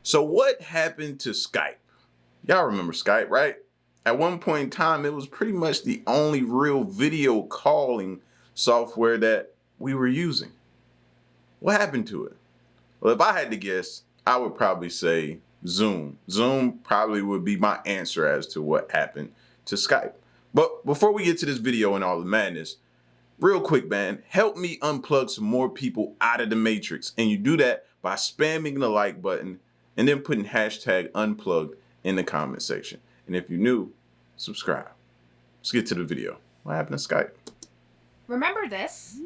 So what happened to Skype? Y'all remember Skype, right? At one point in time, it was pretty much the only real video calling software that we were using. What happened to it? Well, if I had to guess, I would probably say Zoom. Zoom probably would be my answer as to what happened to Skype. But before we get to this video and all the madness, real quick, man, help me unplug some more people out of the matrix. And you do that by spamming the like button and then putting hashtag unplugged in the comment section. And if you're new, subscribe. Let's get to the video. What happened to Skype? Remember this?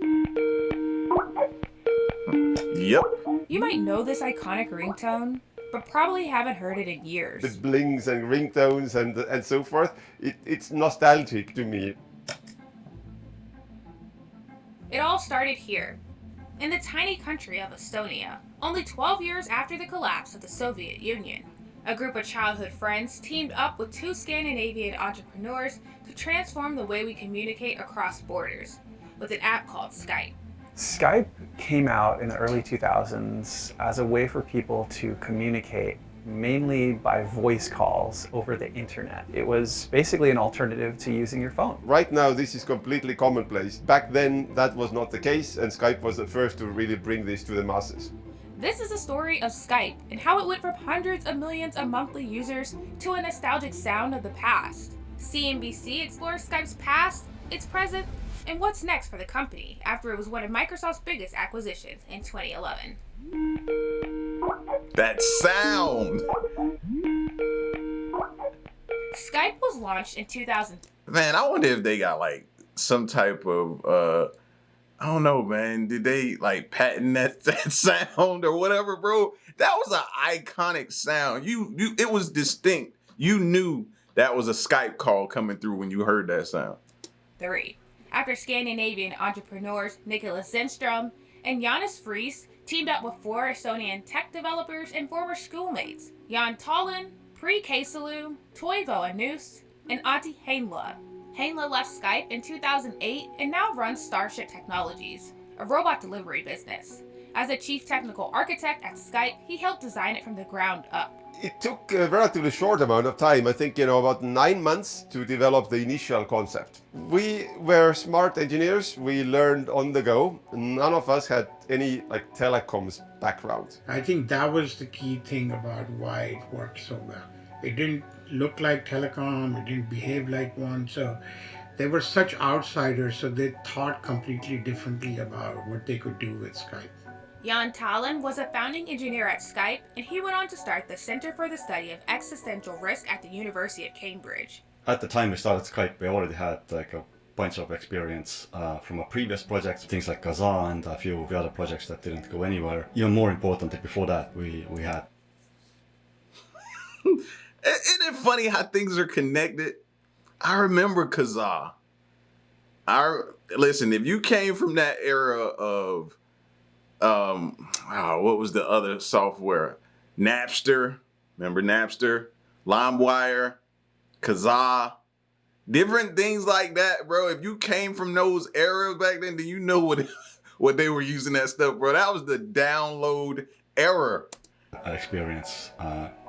Yep. You might know this iconic ringtone, but probably haven't heard it in years. The blings and ringtones and so forth, it's nostalgic to me. It all started here, in the tiny country of Estonia, only 12 years after the collapse of the Soviet Union. A group of childhood friends teamed up with two Scandinavian entrepreneurs to transform the way we communicate across borders, with an app called Skype. Skype came out in the early 2000s as a way for people to communicate mainly by voice calls over the internet. It was basically an alternative to using your phone. Right now, this is completely commonplace. Back then, that was not the case, and Skype was the first to really bring this to the masses. This is the story of Skype and how it went from hundreds of millions of monthly users to a nostalgic sound of the past. CNBC explores Skype's past, its present, and what's next for the company after it was one of Microsoft's biggest acquisitions in 2011. That sound. Skype was launched in 2000. Man, I wonder if they got like some type of I don't know, man. Did they like patent that sound or whatever, bro? That was an iconic sound. It was distinct. You knew that was a Skype call coming through when you heard that sound. 3. After Scandinavian entrepreneurs Nicholas Zenström and Jonas Friis teamed up with 4 Estonian tech developers and former schoolmates, Jan Tallinn, Pri Keisalu, Toivo Annus, and Antti Heinla. Heinla left Skype in 2008 and now runs Starship Technologies, a robot delivery business. As a chief technical architect at Skype, he helped design it from the ground up. It took a relatively short amount of time, I think, about 9 months to develop the initial concept. We were smart engineers, we learned on the go. None of us had any telecoms background. I think that was the key thing about why it worked so well. It didn't look like telecom, it didn't behave like one, so they were such outsiders, so they thought completely differently about what they could do with Skype. Jan Tallinn was a founding engineer at Skype, and he went on to start the Center for the Study of Existential Risk at the University of Cambridge. At the time we started Skype, we already had a bunch of experience from a previous project, things like Kazaa and a few other projects that didn't go anywhere. Even more importantly, before that, we had. Isn't it funny how things are connected? I remember Kazaa. Listen, if you came from that era of what was the other software? Napster. Remember Napster? LimeWire, Kazaa, different things like that, bro. If you came from those eras back then you know what they were using that stuff, bro. That was the download era. I experienced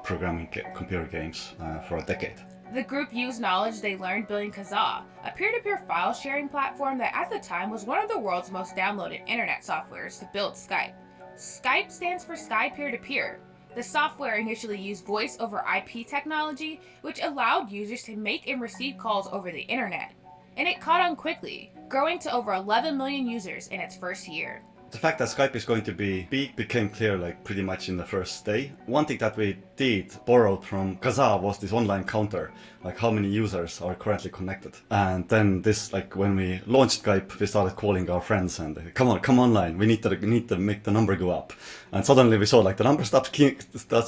programming computer games for a decade. The group used knowledge they learned building Kazaa, a peer-to-peer file sharing platform that at the time was one of the world's most downloaded internet softwares to build Skype. Skype stands for Sky Peer-to-Peer. The software initially used voice over IP technology, which allowed users to make and receive calls over the internet. And it caught on quickly, growing to over 11 million users in its first year. The fact that Skype is going to be big became clear pretty much in the first day. One thing that we did, borrowed from Kazaa, was this online counter, how many users are currently connected. And then this, when we launched Skype, we started calling our friends and come online, we need to make the number go up. And suddenly we saw the number starts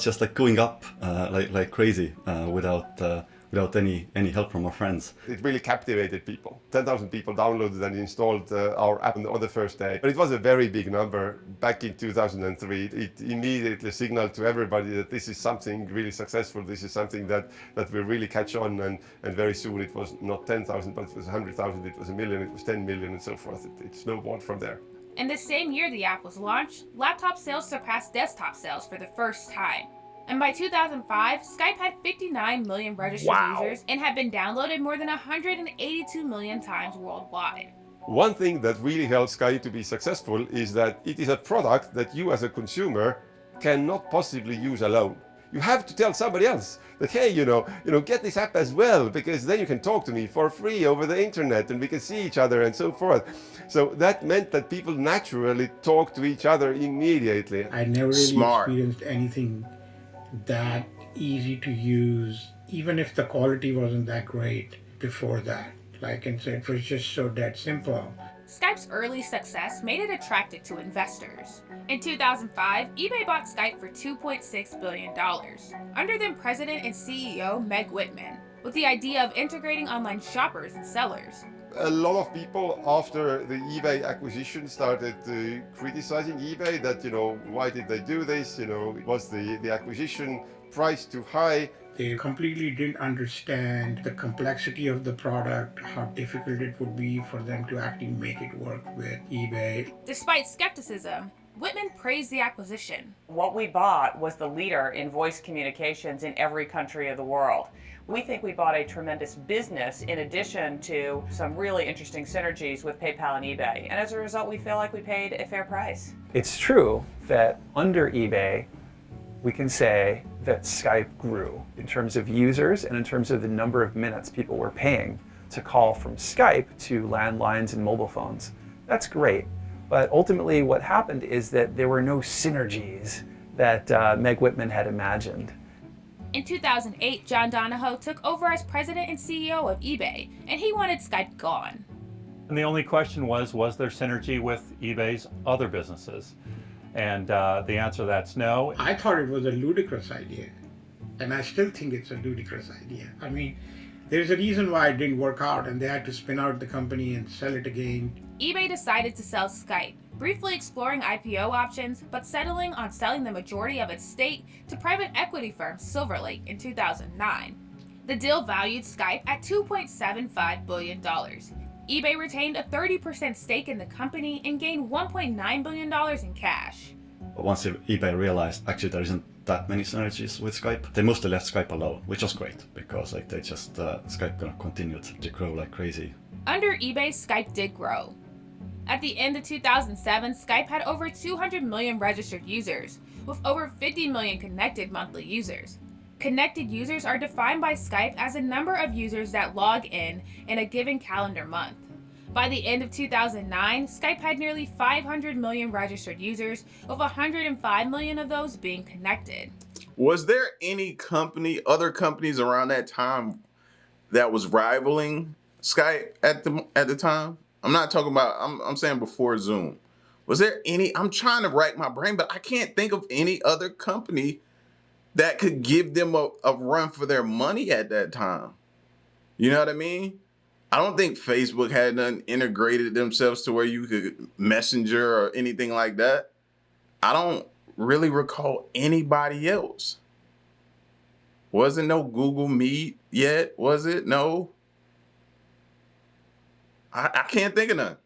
just going up like crazy without any help from our friends. It really captivated people. 10,000 people downloaded and installed our app on the first day. But it was a very big number. Back in 2003, it immediately signaled to everybody that this is something really successful. This is something that will really catch on. And very soon it was not 10,000, but it was 100,000, it was 1 million, it was 10 million and so forth. It snowballed from there. In the same year the app was launched, laptop sales surpassed desktop sales for the first time. And by 2005, Skype had 59 million registered users and had been downloaded more than 182 million times worldwide. One thing that really helps Skype to be successful is that it is a product that you as a consumer cannot possibly use alone. You have to tell somebody else that, hey, get this app as well, because then you can talk to me for free over the internet and we can see each other and so forth. So that meant that people naturally talk to each other immediately. I never really experienced anything that easy to use, even if the quality wasn't that great before that. Like I said, it was just so dead simple. Skype's early success made it attractive to investors. In 2005, eBay bought Skype for $2.6 billion, under then President and CEO Meg Whitman, with the idea of integrating online shoppers and sellers. A lot of people after the eBay acquisition started criticizing eBay that, why did they do this? Was the acquisition price too high? They completely didn't understand the complexity of the product, how difficult it would be for them to actually make it work with eBay. Despite skepticism, Whitman praised the acquisition. What we bought was the leader in voice communications in every country of the world. We think we bought a tremendous business in addition to some really interesting synergies with PayPal and eBay. And as a result, we feel like we paid a fair price. It's true that under eBay, we can say that Skype grew in terms of users and in terms of the number of minutes people were paying to call from Skype to landlines and mobile phones. That's great. But ultimately what happened is that there were no synergies that Meg Whitman had imagined. In 2008, John Donahoe took over as president and CEO of eBay, and he wanted Skype gone. And the only question was there synergy with eBay's other businesses? And the answer to that's no. I thought it was a ludicrous idea, and I still think it's a ludicrous idea. I mean, there's a reason why it didn't work out, and they had to spin out the company and sell it again. eBay decided to sell Skype, briefly exploring IPO options, but settling on selling the majority of its stake to private equity firm Silver Lake in 2009. The deal valued Skype at $2.75 billion. eBay retained a 30% stake in the company and gained $1.9 billion in cash. Once eBay realized actually there isn't that many synergies with Skype, they mostly left Skype alone, which was great because they just Skype gonna continued to grow like crazy. Under eBay, Skype did grow. At the end of 2007, Skype had over 200 million registered users, with over 50 million connected monthly users. Connected users are defined by Skype as a number of users that log in a given calendar month. By the end of 2009, Skype had nearly 500 million registered users, with 105 million of those being connected. Was there any other companies around that time that was rivaling Skype at the time? I'm not talking about, I'm saying before Zoom. Was there any, I'm trying to rack my brain, but I can't think of any other company that could give them a run for their money at that time. You know what I mean? I don't think Facebook had done integrated themselves to where you could messenger or anything like that. I don't really recall anybody else. Wasn't no Google Meet yet, was it? No. I can't think of none.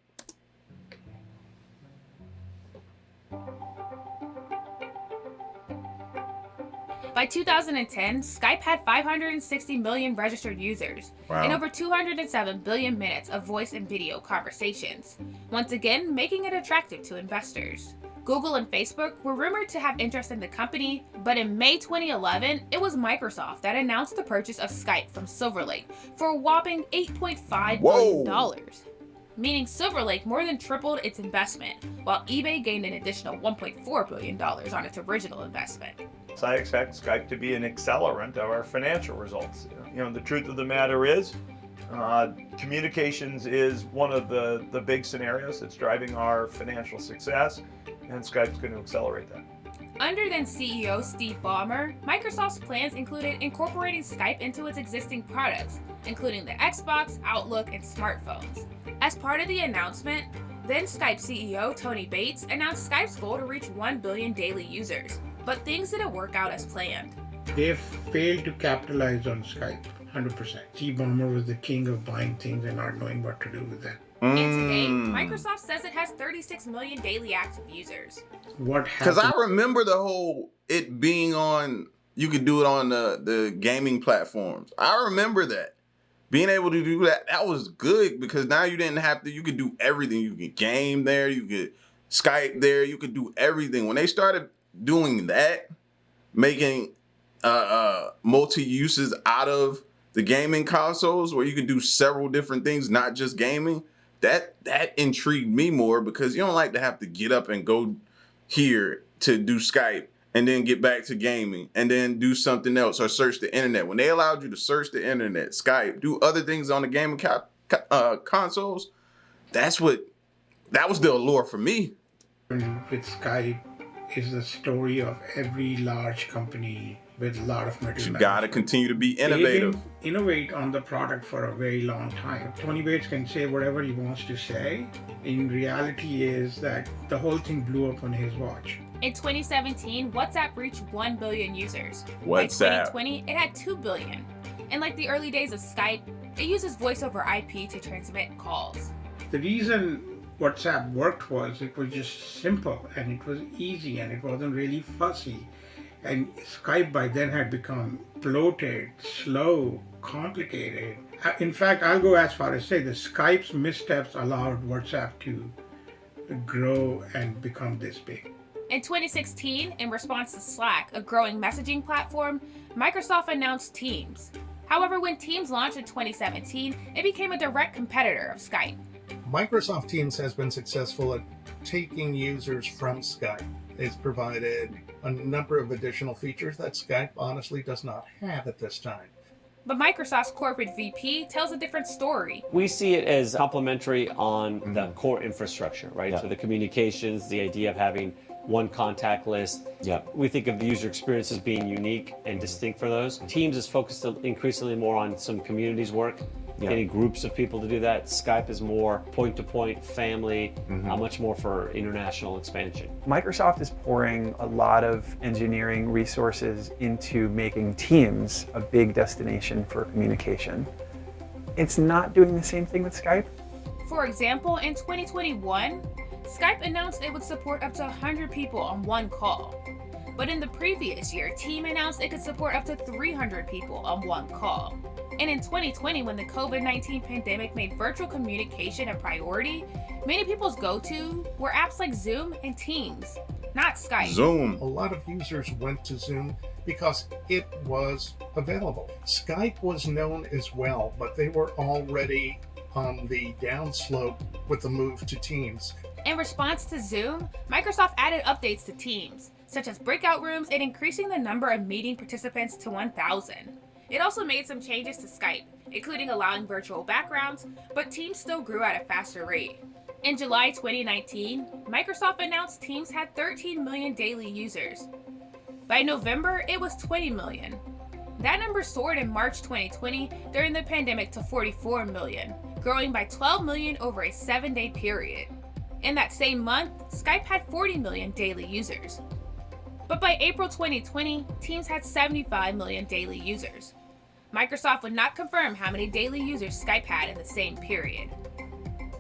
By 2010, Skype had 560 million registered users and over 207 billion minutes of voice and video conversations, once again making it attractive to investors. Google and Facebook were rumored to have interest in the company, but in May 2011, it was Microsoft that announced the purchase of Skype from Silver Lake for a whopping $8.5 billion. Meaning Silver Lake more than tripled its investment, while eBay gained an additional $1.4 billion on its original investment. So I expect Skype to be an accelerant of our financial results. The truth of the matter is, communications is one of the big scenarios that's driving our financial success, and Skype's going to accelerate that. Under then CEO Steve Ballmer, Microsoft's plans included incorporating Skype into its existing products, including the Xbox, Outlook, and smartphones. As part of the announcement, then Skype CEO Tony Bates announced Skype's goal to reach 1 billion daily users, but things didn't work out as planned. They failed to capitalize on Skype, 100%. Steve Ballmer was the king of buying things and not knowing what to do with them. And today, Microsoft says it has 36 million daily active users. What happened? Because I remember the whole it being on, you could do it on the gaming platforms. I remember that. Being able to do that, that was good because now you didn't have to, you could do everything. You could game there, you could Skype there, you could do everything. When they started doing that, making multi-uses out of the gaming consoles where you can do several different things, not just gaming, that intrigued me more because you don't like to have to get up and go here to do Skype and then get back to gaming and then do something else or search the internet. When they allowed you to search the internet, Skype, do other things on the gaming consoles, that was the allure for me. With Skype is the story of every large company with a lot of middlemen. You got to continue to be innovative. They didn't innovate on the product for a very long time. Tony Bates can say whatever he wants to say. In reality is that the whole thing blew up on his watch. In 2017, WhatsApp reached 1 billion users. WhatsApp. By 2020, it had 2 billion. And like the early days of Skype, it uses voice over IP to transmit calls. The reason WhatsApp worked was it was just simple and it was easy and it wasn't really fussy. And Skype by then had become bloated, slow, complicated. In fact, I'll go as far as say the Skype's missteps allowed WhatsApp to grow and become this big. In 2016, in response to Slack, a growing messaging platform, Microsoft announced Teams. However, when Teams launched in 2017, it became a direct competitor of Skype. Microsoft Teams has been successful at taking users from Skype. It's provided a number of additional features that Skype honestly does not have at this time. But Microsoft's corporate VP tells a different story. We see it as complementary on the core infrastructure, right? Yeah. So the communications, the idea of having one contact list. Yeah. We think of the user experience as being unique and distinct for those. Teams is focused increasingly more on some communities work, getting groups of people to do that. Skype is more point-to-point, family, much more for international expansion. Microsoft is pouring a lot of engineering resources into making Teams a big destination for communication. It's not doing the same thing with Skype. For example, in 2021, Skype announced it would support up to 100 people on one call. But in the previous year, Team announced it could support up to 300 people on one call. And in 2020, when the COVID-19 pandemic made virtual communication a priority, many people's go-to were apps like Zoom and Teams, not Skype. Zoom. A lot of users went to Zoom because it was available. Skype was known as well, but they were already on the downslope with the move to Teams. In response to Zoom, Microsoft added updates to Teams, such as breakout rooms and increasing the number of meeting participants to 1,000. It also made some changes to Skype, including allowing virtual backgrounds, but Teams still grew at a faster rate. In July 2019, Microsoft announced Teams had 13 million daily users. By November, it was 20 million. That number soared in March 2020 during the pandemic to 44 million, growing by 12 million over a 7-day period. In that same month, Skype had 40 million daily users. But by April 2020, Teams had 75 million daily users. Microsoft would not confirm how many daily users Skype had in the same period.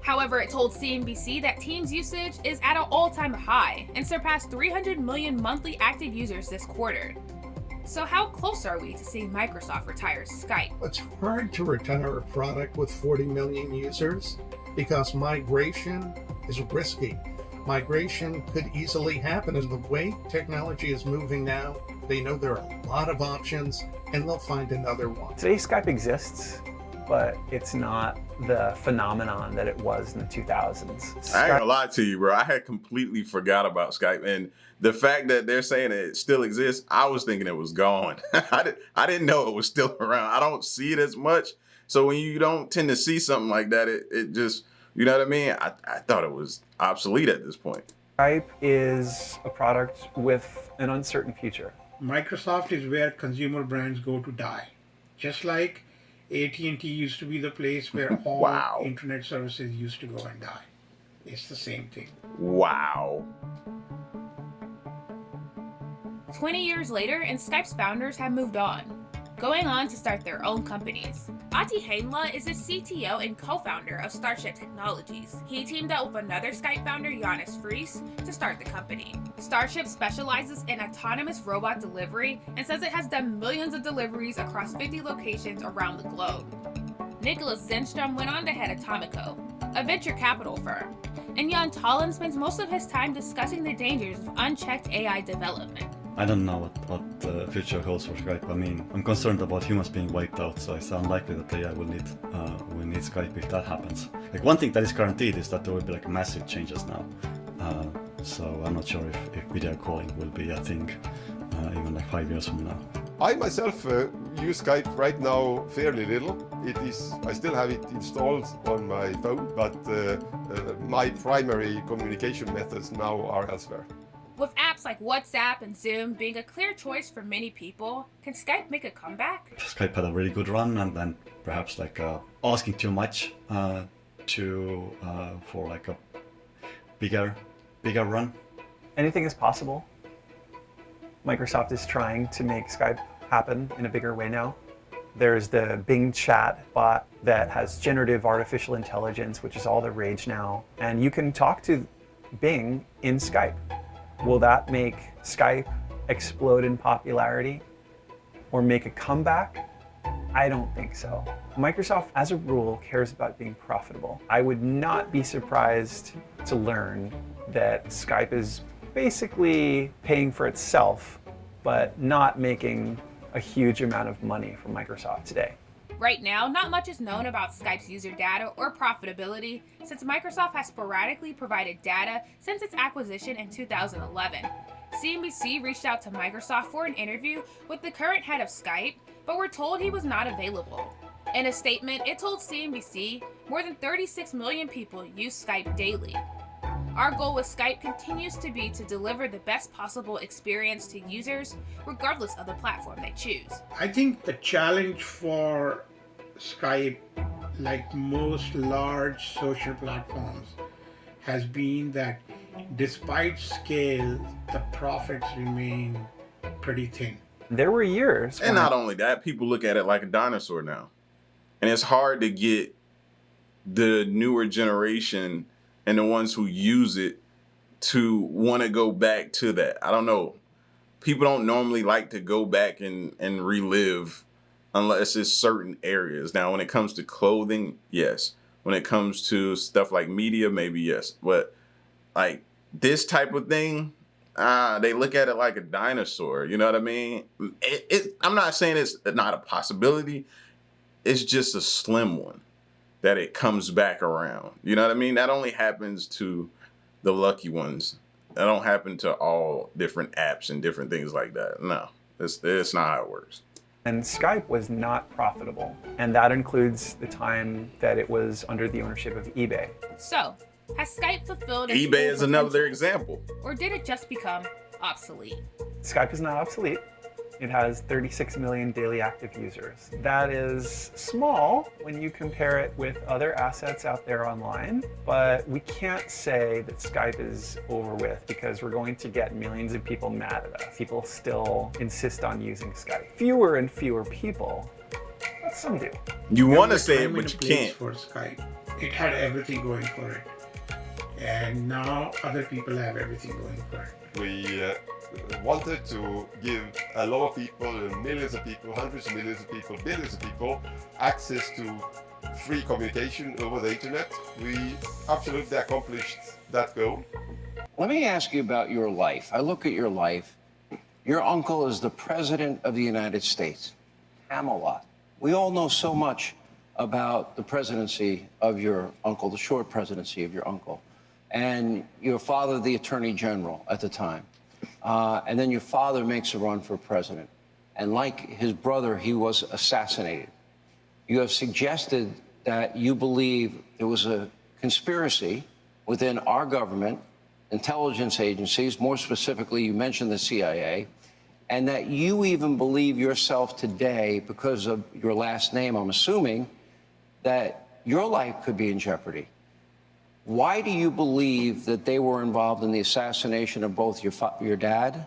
However, it told CNBC that Teams usage is at an all-time high and surpassed 300 million monthly active users this quarter. So how close are we to seeing Microsoft retire Skype? It's hard to retire a product with 40 million users because migration is risky. Migration could easily happen, and the way technology is moving now, they know there are a lot of options and they'll find another one. Today Skype exists, but it's not the phenomenon that it was in the 2000s. I ain't gonna lie to you, bro. I had completely forgot about Skype, and the fact that they're saying it still exists, I was thinking it was gone. I didn't know it was still around. I don't see it as much, so when you don't tend to see something like that, it just, you know what I mean? I thought it was obsolete at this point. Skype is a product with an uncertain future. Microsoft is where consumer brands go to die. Just like AT&T used to be the place where all Wow. internet services used to go and die. It's the same thing. Wow. 20 years later, and Skype's founders have moved on. going on to start their own companies. Ati Heinla is the CTO and co-founder of Starship Technologies. He teamed up with another Skype founder, Jonas Fries, to start the company. Starship specializes in autonomous robot delivery and says it has done millions of deliveries across 50 locations around the globe. Nicholas Zenstrom went on to head Atomico, a venture capital firm, and Jan Tallinn spends most of his time discussing the dangers of unchecked AI development. I don't know what the future holds for Skype. I mean, I'm concerned about humans being wiped out, so it's unlikely that AI will need Skype if that happens. Like, one thing that is guaranteed is that there will be like massive changes now. So I'm not sure if video calling will be a thing even like 5 years from now. I myself use Skype right now fairly little. I still have it installed on my phone, but my primary communication methods now are elsewhere. With apps like WhatsApp and Zoom being a clear choice for many people, can Skype make a comeback? Skype had a really good run, and then perhaps like asking too much for like a bigger run. Anything is possible. Microsoft is trying to make Skype happen in a bigger way now. There's the Bing chat bot that has generative artificial intelligence, which is all the rage now. And you can talk to Bing in Skype. Will that make Skype explode in popularity or make a comeback? I don't think so. Microsoft, as a rule, cares about being profitable. I would not be surprised to learn that Skype is basically paying for itself, but not making a huge amount of money for Microsoft today. Right now, not much is known about Skype's user data or profitability, since Microsoft has sporadically provided data since its acquisition in 2011. CNBC reached out to Microsoft for an interview with the current head of Skype, but were told he was not available. In a statement, it told CNBC more than 36 million people use Skype daily. Our goal with Skype continues to be to deliver the best possible experience to users, regardless of the platform they choose. I think the challenge for Skype, like most large social platforms, has been that despite scale, the profits remain pretty thin. There were years. And not only that, people look at it like a dinosaur now. And it's hard to get the newer generation and the ones who use it to want to go back to that. I don't know. People don't normally like to go back and relive unless it's certain areas. Now, when it comes to clothing, yes. When it comes to stuff like media, maybe yes. But like this type of thing, they look at it like a dinosaur. You know what I mean? I'm not saying it's not a possibility. It's just a slim one that it comes back around. You know what I mean? That only happens to the lucky ones. That don't happen to all different apps and different things like that. No, it's not how it works. And Skype was not profitable. And that includes the time that it was under the ownership of eBay. So, has Skype fulfilled its eBay full is another potential? example. Or did it just become obsolete? Skype is not obsolete. It has 36 million daily active users. That is small when you compare it with other assets out there online, but we can't say that Skype is over with because we're going to get millions of people mad at us. People still insist on using Skype. Fewer and fewer people, but some do. You want to There say it, was a but you time and a place can't. For Skype, it had everything going for it, and now other people have everything going for it. We wanted to give a lot of people, millions of people, hundreds of millions of people, billions of people, access to free communication over the internet. We absolutely accomplished that goal. Let me ask you about your life. I look at your life. Your uncle is the President of the United States. Camelot. We all know so much about the presidency of your uncle, the short presidency of your uncle, and your father, the Attorney General at the time. And then your father makes a run for president. And like his brother, he was assassinated. You have suggested that you believe there was a conspiracy within our government, intelligence agencies, more specifically, you mentioned the CIA, and that you even believe yourself today, because of your last name, I'm assuming, that your life could be in jeopardy. Why do you believe that they were involved in the assassination of both your dad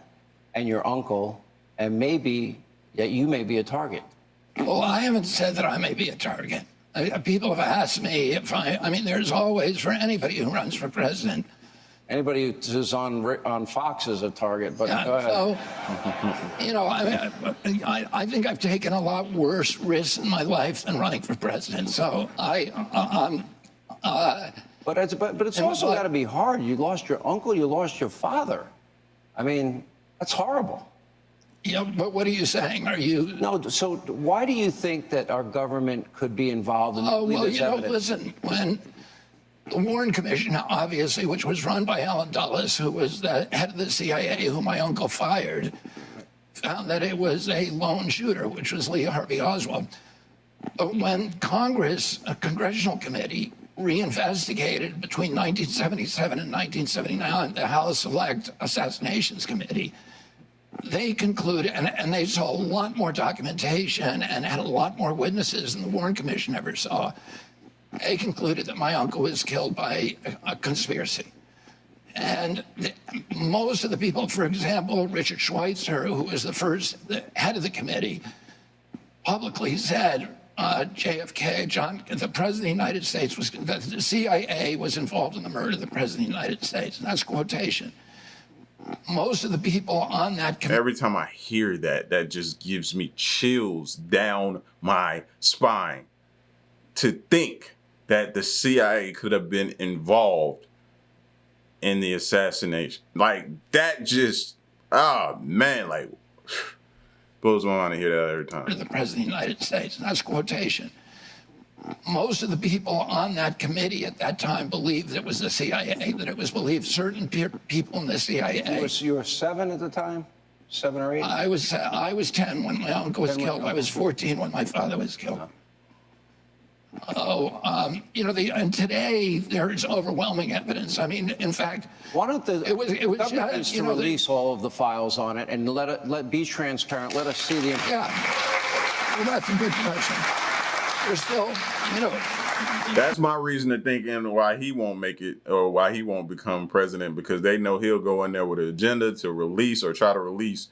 and your uncle, and maybe that you may be a target? Well, I haven't said that I may be a target. People have asked me if I mean, there's always, for anybody who runs for president. Anybody who's on Fox is a target, but go ahead. So, you know, I think I've taken a lot worse risks in my life than running for president. So But it's also got to be hard. You lost your uncle, you lost your father. I mean, that's horrible. Yeah, but what are you saying? Are you... No, so why do you think that our government could be involved in this evidence? Listen, when the Warren Commission, obviously, which was run by Alan Dulles, who was the head of the CIA, who my uncle fired, found that it was a lone shooter, which was Lee Harvey Oswald. But when Congress, a congressional committee, reinvestigated between 1977 and 1979 the House Select Assassinations Committee, they concluded, and they saw a lot more documentation and had a lot more witnesses than the Warren Commission ever saw. They concluded that my uncle was killed by a conspiracy. And most of the people, for example, Richard Schweitzer, who was the head of the committee, publicly said JFK, the President of the United States, that the CIA was involved in the murder of the President of the United States. And that's a quotation. Most of the people on that committee... Every time I hear that, that just gives me chills down my spine. To think that the CIA could have been involved in the assassination. Like, that just... Oh, man, like... blows my mind to hear that every time. The President of the United States, and that's a quotation. Most of the people on that committee at that time believed it was the CIA, that it was believed certain people in the CIA. You were 7 at the time? 7 or 8? I was 10 when my uncle was killed. I was 14 when my father was killed. You know, and today there's overwhelming evidence. I mean, in fact, why don't the government needs to release all of the files on it and be transparent? Let us see the information. Yeah, well, that's a good question. We're still, you know. That's my reason to thinking why he won't make it or why he won't become president, because they know he'll go in there with an agenda to release or try to release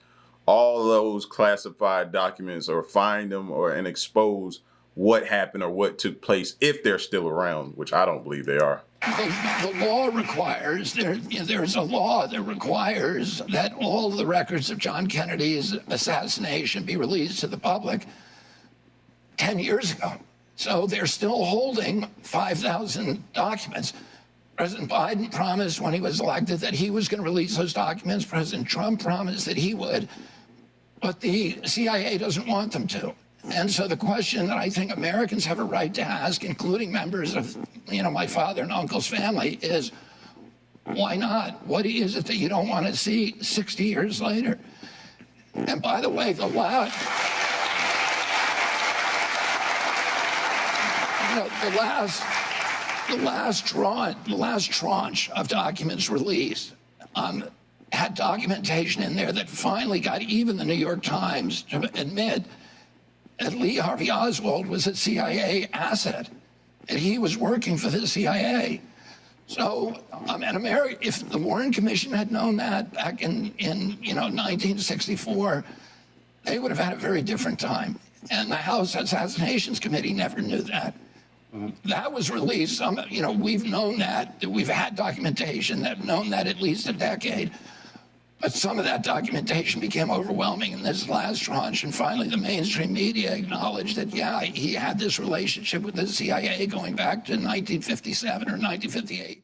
all those classified documents or find them and expose what happened or what took place if they're still around, which I don't believe they are. The law requires, there's a law that requires that all the records of John Kennedy's assassination be released to the public 10 years ago. So they're still holding 5,000 documents. President Biden promised when he was elected that he was going to release those documents. President Trump promised that he would, but the CIA doesn't want them to. And so the question that I think Americans have a right to ask, including members of, you know, my father and uncle's family, is why not? What is it that you don't want to see 60 years later? And by the way, the last tranche of documents released had documentation in there that finally got even the New York Times to admit that Lee Harvey Oswald was a CIA asset, and he was working for the CIA. So, if the Warren Commission had known that back in 1964, they would have had a very different time. And the House Assassinations Committee never knew that. That was released. We've known that. We've had documentation that known that at least a decade. But some of that documentation became overwhelming in this last tranche, and finally the mainstream media acknowledged that, yeah, he had this relationship with the CIA going back to 1957 or 1958.